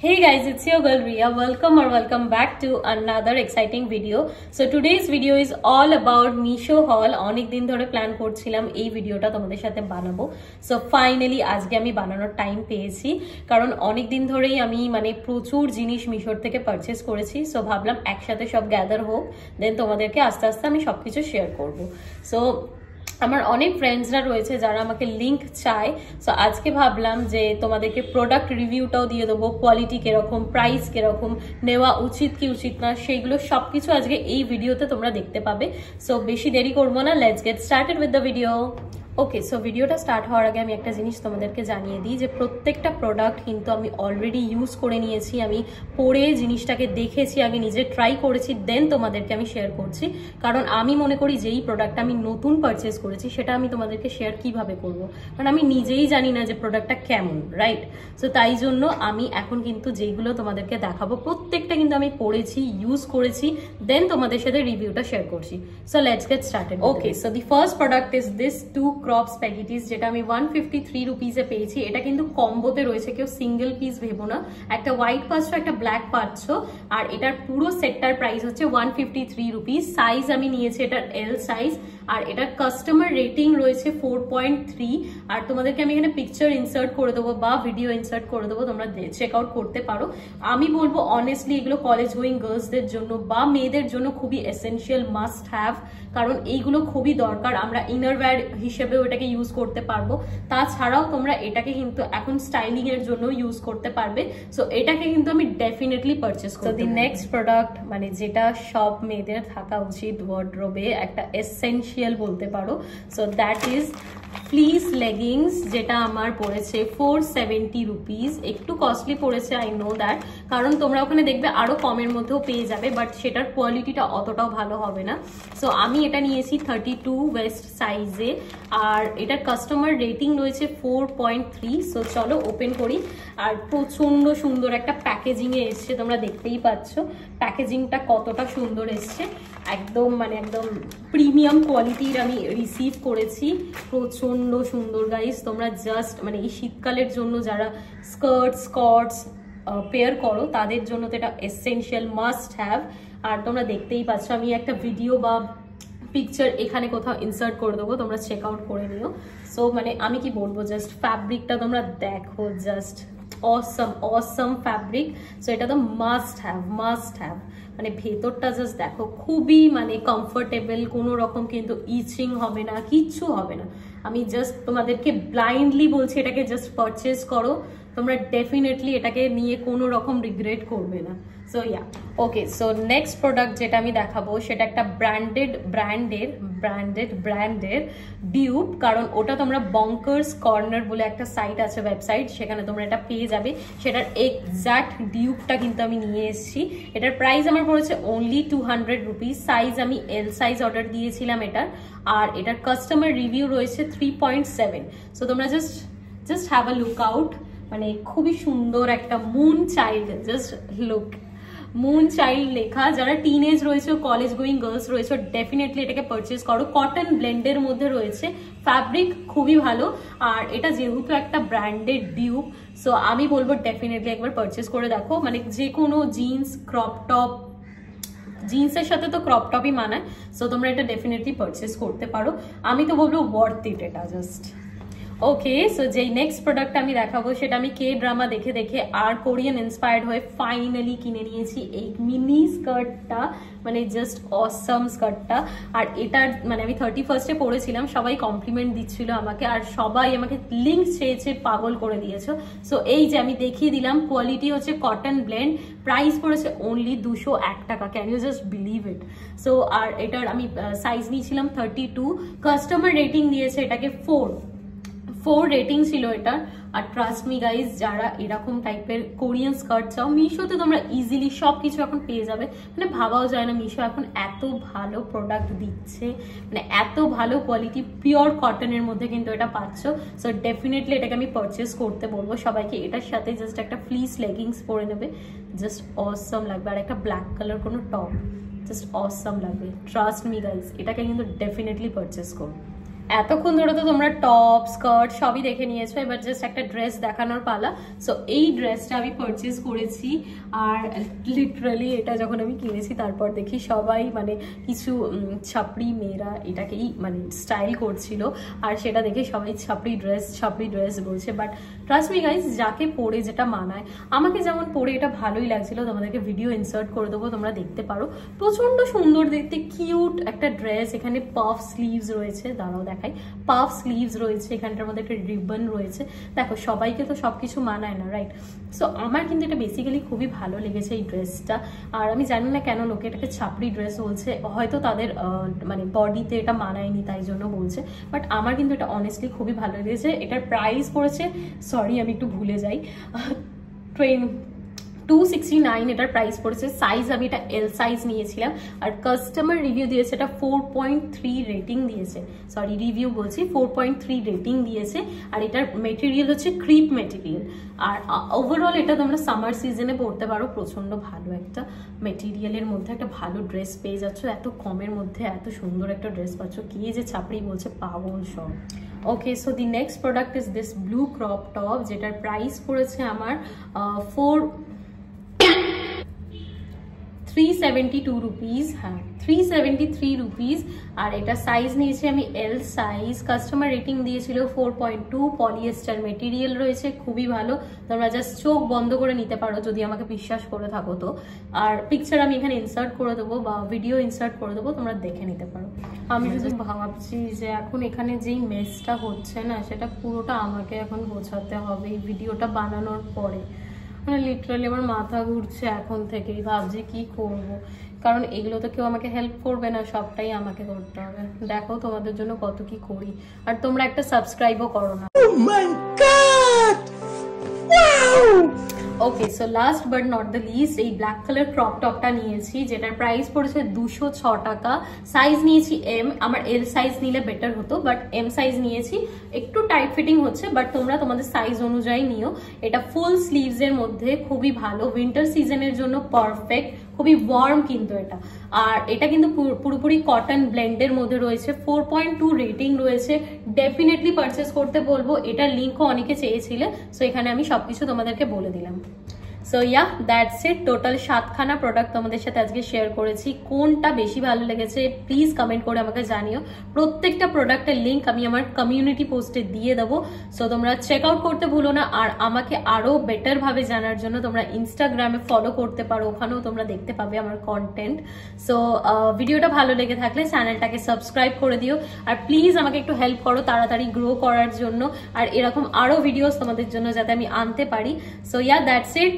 Hey guys, it's your girl Ria. Welcome back to another exciting video. So today's video is all about Meesho haul. অনেক দিন ধরে plan করছিলাম এই ভিডিওটা তোমাদের সাথে বানাবো। সো ফাইনালি আজকে আমি বানানোর টাইম পেয়েছি, কারণ অনেক দিন ধরেই আমি প্রচুর জিনিস মিশোর থেকে পারচেজ করেছি। সো ভাবলাম একসাথে সব গ্যাদার হোক, দেন তোমাদেরকে আস্তে আস্তে আমি সবকিছু শেয়ার করব। সো আমার অনেক ফ্রেন্ডসরা রয়েছে যারা আমাকে লিংক চায়। সো আজকে ভাবলাম যে তোমাদেরকে প্রোডাক্ট রিভিউটাও দিয়ে দেবো, কোয়ালিটি কিরকম, প্রাইস কিরকম, নেওয়া উচিত কি উচিত না, সেইগুলো সবকিছু আজকে এই ভিডিওতে তোমরা দেখতে পাবে। সো বেশি দেরি করবো না, let's get started with the video. Okay, so ভিডিওটা স্টার্ট হওয়ার আগে আমি একটা জিনিস তোমাদেরকে জানিয়ে দিই যে প্রত্যেকটা প্রোডাক্ট কিন্তু আমি অলরেডি ইউজ করে নিয়েছি, আমি পরে জিনিসটাকে দেখেছি, আগে নিজে ট্রাই করেছি, দেন তোমাদেরকে আমি শেয়ার করছি। কারণ আমি মনে করি যেই প্রোডাক্টটা আমি নতুন পারচেস করেছি সেটা আমি তোমাদেরকে শেয়ার কিভাবে করব, কারণ আমি নিজেই জানি না যে প্রোডাক্টটা কেমন, রাইট? সো তাই জন্য আমি এখন কিন্তু যেইগুলো তোমাদেরকে দেখাবো প্রত্যেকটা কিন্তু আমি পড়েছি, ইউজ করেছি, দেন তোমাদের সাথে রিভিউটা শেয়ার করছি। So let's get started. Okay, so the first product is this two crop spaghettis, যেটা আমি 153 রুপিসে পেয়েছি। এটা কিন্তু কম্বোতে রয়েছে, কেউ সিঙ্গেল পিস ভেবো না। একটা হোয়াইট পাচ্ছ, একটা ব্ল্যাক পাচ্ছ, আর এটার পুরো সেটটার প্রাইস হচ্ছে 153 রুপিস। সাইজ আমি নিয়েছি এটার এল সাইজ, আর এটার কাস্টমার রেটিং রয়েছে 4.3। আর তোমাদেরকে আমি এখানে পিকচার ইনসার্ট করে দেবো বা ভিডিও ইনসার্ট করে দেবো, তোমরা চেক আউট করতে পারো। আমি বলবো অনেস্টলি এগুলো কলেজ গোয়িং গার্লসদের জন্য বা মেয়েদের জন্য খুবই এসেনশিয়াল, মাস্ট হ্যাভ, কারণ এইগুলো খুবই দরকার। আমরা ইনার ওয়্যার হিসেবেও এটাকে ইউজ করতে পারবো, তাছাড়াও তোমরা এটাকে কিন্তু এখন স্টাইলিং এর জন্য ইউজ করতে পারবে। সো এটাকে কিন্তু আমি ডেফিনেটলি পারচেস করব। দি নেক্সট প্রোডাক্ট, যেটা সব মেয়েদের থাকা উচিত ওয়ার্ড্রোবে, একটা এসেনশিয়াল বলতে পারো। So that is fleece leggings, যেটা আমার পড়েছে 470 রুপিস। একটু কস্টলি পড়েছে, আই নো দ্যাট, কারণ তোমরা ওখানে দেখবে আরো কমের মধ্যেও পেয়ে যাবে, বাট সেটার কোয়ালিটিটা অতটাও ভালো হবে না। সো আমি এটা নিয়েছি 32 ওয়েস্ট সাইজে, আর এটার কাস্টমার রেটিং রয়েছে 4.3। সো চলো ওপেন করি। আর প্রচন্ড সুন্দর একটা প্যাকেজিং এ এসছে, তোমরা দেখতেই পাচ্ছ প্যাকেজিংটা কতটা সুন্দর এসছে। একদম একদম প্রিমিয়াম কোয়ালিটির আমি রিসিভ করেছি, প্রচন্ড সুন্দর গাইস। তোমরা জাস্ট এই শীতকালের জন্য যারা স্কর্টস পেয়ার করো তাদের জন্য তো এটা এসেনশিয়াল, মাস্ট হ্যাভ। আর তোমরা দেখতেই পাচ্ছ, আমি একটা ভিডিও বা পিকচার এখানে কোথাও ইনসার্ট করে দেবো, তোমরা চেক আউট করে নিও। সো আমি কি বলবো, জাস্ট ফ্যাব্রিকটা তোমরা দেখো, জাস্ট অসম ফ্যাব্রিক। সো এটা তো মাস্ট হ্যাভ। ভেতরটা জাস্ট দেখো, খুবই কমফোর্টেবল, কোনো রকম কিন্তু ইচিং হবে না, কিচ্ছু হবে না। আমি জাস্ট তোমাদেরকে ব্লাইন্ডলি বলছি এটাকে জাস্ট পারচেস করো, তোমরা ডেফিনেটলি এটাকে নিয়ে কোনো রকম রিগ্রেট করবে না। So okay, so next product যেটা আমি দেখাবো সেটা একটা ব্র্যান্ডের ডিউপ, কারণ ওটা তোমরা বঙ্কার্স কর্নার বলে একটা সাইট আছে, ওয়েবসাইট, সেখানে তোমরা এটা পেয়ে যাবে। সেটার এক্সাক্ট ডিউপটা কিন্তু আমি নিয়ে এসেছি। এটার প্রাইস আমার পড়েছে অনলি 200 রুপিস। সাইজ আমি এল সাইজ অর্ডার দিয়েছিলাম এটার, আর এটার কাস্টমার রিভিউ রয়েছে 3.7। সো তোমরা just have a look out. খুবই সুন্দর একটা moon child, just look, moon child লেখা। যারা টিনেজ রয়েছে, কলেজ গোয়িং গার্লস রয়েছে, ডেফিনেটলি এটাকে পারচেস করো। কটন ব্লেন্ডের মধ্যে রয়েছে, ফ্যাব্রিক খুবই ভালো। আর এটা যেহেতু একটা ব্র্যান্ডেড ডিউপ, সো আমি বলবো ডেফিনেটলি একবার পারচেস করে দেখো। যে কোনো জিন্স, ক্রপ টপ, জিন্সের সাথে তো ক্রপ টপই মানায়, সো তোমরা এটা ডেফিনেটলি পারচেস করতে পারো। আমি তো বলবো ওয়ার্থ ইট এটা জাস্ট। ওকে, সো যেই নেক্সট প্রোডাক্ট আমি দেখাবো সেটা আমি কে ড্রামা দেখে আর কোরিয়ান ইন্সপায়ার্ড হয়ে ফাইনালি কিনে নিয়েছি এই মিনি স্কার্টটা, জাস্ট অসম স্কার্টটা। আর এটার আমি 31st পরেছিলাম, সবাই কমপ্লিমেন্ট দিচ্ছিল আমাকে, আর সবাই আমাকে লিঙ্ক চেয়েছে, পাগল করে দিয়েছো। সো এই যে আমি দেখিয়ে দিলাম, কোয়ালিটি হচ্ছে কটন ব্লেন্ড, প্রাইস পড়েছে অনলি 201 টাকা। Can you just believe it? So আর এটার আমি সাইজ নিয়েছিলাম 32, কাস্টমার রেটিং দিয়েছে এটাকে 4 রেটিং ছিল এটার। আর ট্রাস্ট মি গাইজ, যারা এরকম টাইপের কোরিয়ান স্কার্ট চাও, মিশোতে তোমরা ইজিলি সবকিছু এখন পেয়ে যাবে। ভাবাও যায় না মিশো এখন এত ভালো প্রোডাক্ট দিচ্ছে, এত ভালো কোয়ালিটি, পিওর কটনের মধ্যে কিন্তু এটা পাচ্ছ। সো ডেফিনেটলি এটাকে আমি পারচেস করতে বলবো সবাইকে। এটার সাথে জাস্ট একটা ফ্লিস লেগিংস পরে নেবে, জাস্ট অসম লাগবে। আর একটা ব্ল্যাক কালার কোনো টপ, জাস্ট অসম লাগবে। ট্রাস্ট মি গাইজ, এটাকে কিন্তু ডেফিনেটলি পারচেস করো। এতক্ষণ ধরে তো তোমরা টপ স্কার্ট সবই দেখে নিয়েছো, এবার জাস্ট একটা ড্রেস দেখানোর পালা। সো এই ড্রেসটা আমি পারচেজ করেছি, আর লিটারালি এটা যখন আমি কিনেছি তারপর দেখি সবাই মানে কিছু ছাপড়ি মেয়েরা এটাকেই মানে স্টাইল করছিল, আর সেটা দেখে সবাই ছাপড়ি ড্রেস বলছে। বাট ট্রাস্ট মি গাইস, যাকে পরে যেটা মানায়, আমাকে যেমন পরে এটা ভালোই লাগছিল, তোমাদেরকে ভিডিও ইনসার্ট করে দেবো, তোমরা দেখতে পারো। প্রচন্ড সুন্দর দেখতে, কিউট একটা ড্রেস। এখানে পাফ স্লিভস রয়েছে, দাঁড়াও দেখাই, পাফ স্লিভস রয়েছে, এখানটার মধ্যে একটা রিবন রয়েছে। দেখো সবাইকে তো সবকিছু মানায় না, রাইট? সো আমার কিন্তু এটা বেসিক্যালি খুবই ভালো লেগেছে এই ড্রেসটা। আর আমি জানি না কেন লোকে এটাকে ছাপড়ি ড্রেস বলছে, হয়তো তাদের মানে বডিতে এটা মানায়নি তাই জন্য বলছে, বাট আমার কিন্তু এটা অনেস্টলি খুবই ভালো লেগেছে। এটার প্রাইস পড়েছে, সরি আমি একটু ভুলে যাই, 269 এটার প্রাইস পড়েছে। সাইজ আমি এটা এল সাইজ নিয়েছিলাম, আর কাস্টমার রিভিউ দিয়েছে এটা 4.3 রেটিং দিয়েছে, সরি রিভিউ বলছি, 4.3 রেটিং দিয়েছে। আর এটার মেটেরিয়াল হচ্ছে ক্রিপ মেটেরিয়াল, আর ওভারঅল এটা তোমরা সামার সিজনে পরতে পারো। প্রচন্ড ভালো একটা মেটেরিয়ালের মধ্যে একটা ভালো ড্রেস পেয়ে যাচ্ছ, এত কমের মধ্যে এত সুন্দর একটা ড্রেস পাচ্ছ, কে যে ছাপড়ি বলছে পাগল সব। Okay, so the next product is this blue crop top, যেটার প্রাইস পড়েছে আমার 372 রুপিস, হ্যাঁ 373 রুপিস। আর এটা সাইজ নিয়েছি আমি এল সাইজ, কাস্টমার রেটিং দিয়েছিল 4.2, পলিয়েস্টার মেটেরিয়াল রয়েছে, খুবই ভালো। তোমরা জাস্ট চোখ বন্ধ করে নিতে পারো যদি আমাকে বিশ্বাস করে থাকো তো। আর পিকচার আমি এখানে ইনসার্ট করে দেবো বা ভিডিও ইনসার্ট করে দেবো, তোমরা দেখে নিতে পারো। আমি শুধু ভাবছি যে এখন এখানে যেই মেসটা হচ্ছে না, সেটা পুরোটা আমাকে এখন গোছাতে হবে এই ভিডিওটা বানানোর পরে। মানে লিটারালি আমার মাথা ঘুরছে এখন থেকেই, ভাবছি কি করব, কারণ এগুলো তো কেউ আমাকে হেল্প করবে না, সবটাই আমাকে করতে হবে। দেখো তোমাদের জন্য কত কি করি, আর তোমরা একটা সাবস্ক্রাইবও করো না। Okay, so last but not the list, এই ব্ল্যাক কালার ক্রপ টপটা নিয়েছি, যেটার প্রাইস পড়েছে 206 টাকা। সাইজ নিয়েছি এম, আমার এল সাইজ নিলে বেটার হতো, বাট এম সাইজ নিয়েছি। একটু টাইট ফিটিং হচ্ছে, বাট তোমরা তোমাদের সাইজ অনুযায়ী নিও। এটা ফুল স্লিভস এর মধ্যে, খুবই ভালো, উইন্টার সিজনের জন্য পারফেক্ট, খুবই ওয়ার্ম কিন্তু এটা। আর এটা কিন্তু পুরোপুরি কটন ব্লেন্ডের মধ্যে রয়েছে, 4.2 রেটিং রয়েছে। ডেফিনেটলি পারচেস করতে বলবো, এটার লিঙ্কও অনেকে চেয়েছিলে, সো এখানে আমি সবকিছু তোমাদেরকে বলে দিলাম। So yeah, that's it. Total 7খানা প্রোডাক্ট তোমাদের সাথে আজকে শেয়ার করেছি। কোনটা বেশি ভালো লেগেছে প্লিজ কমেন্ট করে আমাকে জানিও। প্রত্যেকটা প্রোডাক্টের লিঙ্ক আমি আমার কমিউনিটি পোস্টে দিয়ে দেবো, সো তোমরা চেক আউট করতে ভুলো না। আর আমাকে আরো বেটার ভাবে জানার জন্য তোমরা ইনস্টাগ্রামে ফলো করতে পারো, ওখানেও তোমরা দেখতে পাবে আমার কন্টেন্ট। সো ভিডিওটা ভালো লেগে থাকলে চ্যানেলটাকে সাবস্ক্রাইব করে দিও, আর প্লিজ আমাকে একটু হেল্প করো তাড়াতাড়ি গ্রো করার জন্য, আর এরকম আরো ভিডিওস তোমাদের জন্য যাতে আমি আনতে পারি। So yeah, that's it.